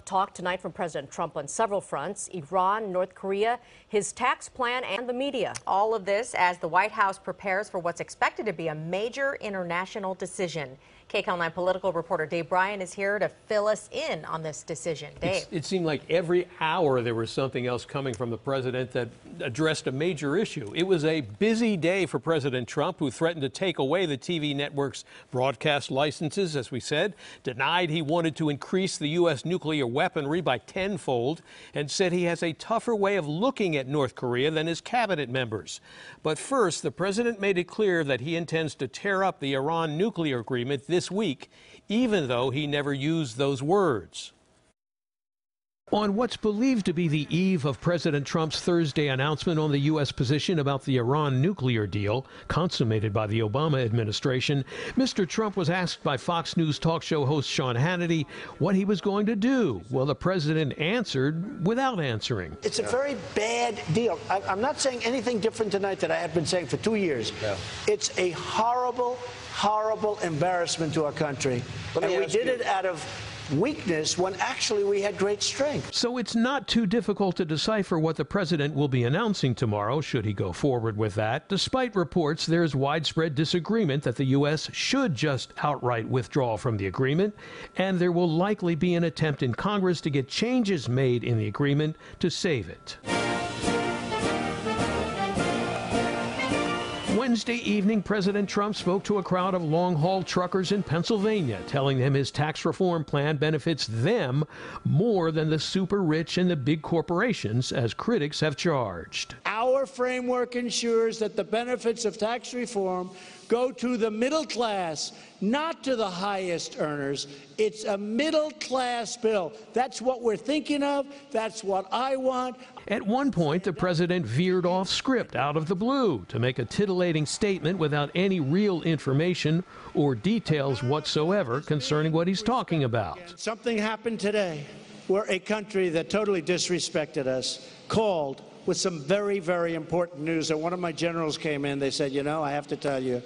talk tonight from President Trump on several fronts: Iran, North Korea, his tax plan, and the media. All of this as the White House prepares for what's expected to be a major international decision. KCAL 9 political reporter Dave Bryan is here to fill us in on this decision. Dave. It seemed like every hour there was something else coming from the president that addressed a major issue. It was a busy day for President Trump, who threatened to take away the TV network's broadcast licenses, as we said, denied he wanted to increase the U.S. nuclear weaponry by tenfold, and said he has a tougher way of looking at North Korea than his cabinet members. But first, the president made it clear that he intends to tear up the Iran nuclear agreement this week, even though he never used those words. On what's believed to be the eve of President Trump's Thursday announcement on the U.S. position about the Iran nuclear deal, consummated by the Obama administration, Mr. Trump was asked by Fox News talk show host Sean Hannity what he was going to do. Well, the president answered without answering. It's a very bad deal. I'm not saying anything different tonight that I have been saying for 2 years. Yeah. It's a horrible, horrible embarrassment to our country. And we did it out of weakness when actually we had great strength. So it's not too difficult to decipher what the president will be announcing tomorrow, should he go forward with that. Despite reports, there's widespread disagreement that the U.S. should just outright withdraw from the agreement, and there will likely be an attempt in Congress to get changes made in the agreement to save it. Wednesday evening, President Trump spoke to a crowd of long-haul truckers in Pennsylvania, telling them his tax reform plan benefits them more than the super rich and the big corporations, as critics have charged. Our framework ensures that the benefits of tax reform go to the middle class, not to the highest earners. It's a middle-class bill. That's what we're thinking of. That's what I want. At one point, the president veered off script out of the blue to make a titillating statement without any real information or details whatsoever concerning what he's talking about. Something happened today where a country that totally disrespected us called with some very, very important news. And one of my generals came in. They said, you know, I have to tell you,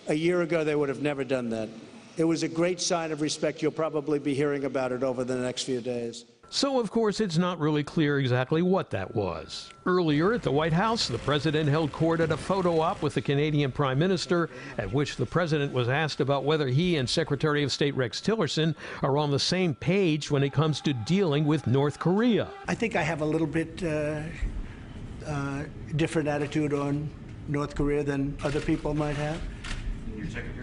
a year ago they would have never done that. It was a great sign of respect. You'll probably be hearing about it over the next few days. So, of course, it's not really clear exactly what that was. Earlier at the White House, the president held court at a photo op with the Canadian Prime Minister, at which the president was asked about whether he and Secretary of State Rex Tillerson are on the same page when it comes to dealing with North Korea. I think I have a little bit different attitude on North Korea than other people might have.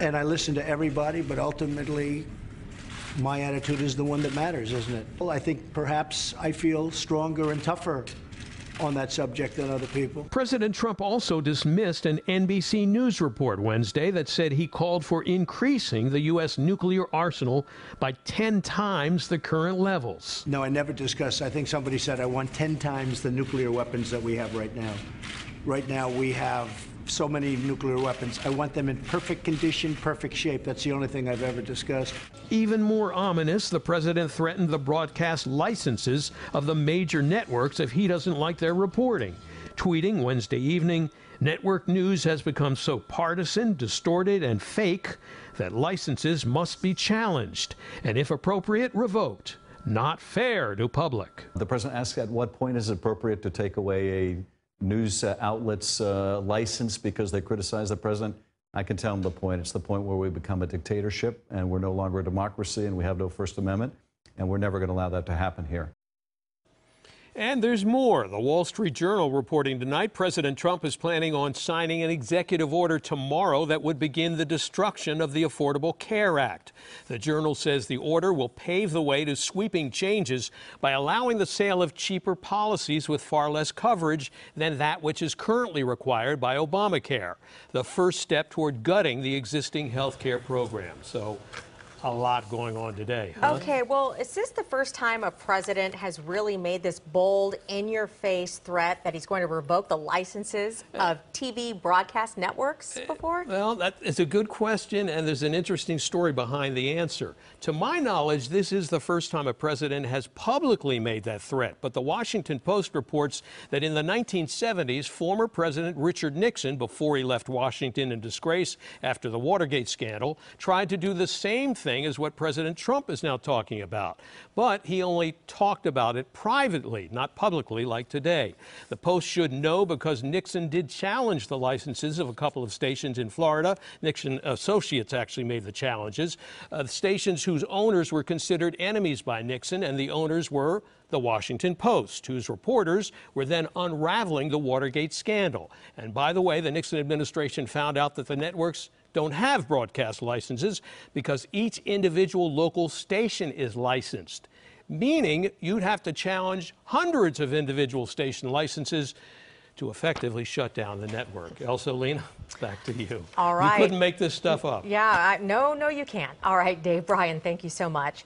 And I listen to everybody, but ultimately, my attitude is the one that matters, isn't it? Well, I think perhaps I feel stronger and tougher on that subject than other people. President Trump also dismissed an NBC News report Wednesday that said he called for increasing the U.S. nuclear arsenal by 10 times the current levels. No, I never discussed. I think somebody said I want 10 times the nuclear weapons that we have right now. Right now we have so many nuclear weapons. I want them in perfect condition, perfect shape. That's the only thing I've ever discussed. Even more ominous, the president threatened the broadcast licenses of the major networks if he doesn't like their reporting. Tweeting Wednesday evening, network news has become so partisan, distorted, and fake that licenses must be challenged, and if appropriate, revoked. Not fair to public. The president asked at what point is it appropriate to take away a news outlet's license because they criticize the president. I can tell them the point. It's the point where we become a dictatorship and we're no longer a democracy and we have no First Amendment, and we're never going to allow that to happen here. And there's more. The Wall Street Journal reporting tonight President Trump is planning on signing an executive order tomorrow that would begin the destruction of the Affordable Care Act. The Journal says the order will pave the way to sweeping changes by allowing the sale of cheaper policies with far less coverage than that which is currently required by Obamacare, the first step toward gutting the existing health care program. So, a lot going on today. Huh? Okay, well, is this the first time a president has really made this bold, in-your-face threat that he's going to revoke the licenses of TV broadcast networks before? Well, that is a good question, and there's an interesting story behind the answer. To my knowledge, this is the first time a president has publicly made that threat, but the Washington Post reports that in the 1970s, former President Richard Nixon, before he left Washington in disgrace after the Watergate scandal, tried to do the same thing thing is what President Trump is now talking about. But he only talked about it privately, not publicly like today. The Post should know because Nixon did challenge the licenses of a couple of stations in Florida. Nixon associates actually made the challenges. Stations whose owners were considered enemies by Nixon, and the owners were the Washington Post, whose reporters were then unraveling the Watergate scandal. And by the way, the Nixon administration found out that the networks don't have broadcast licenses because each individual local station is licensed, meaning you'd have to challenge hundreds of individual station licenses to effectively shut down the network. Elsa, Lena, back to you. All right. You couldn't make this stuff up. Yeah, no, you can't. All right, Dave, Bryan, thank you so much.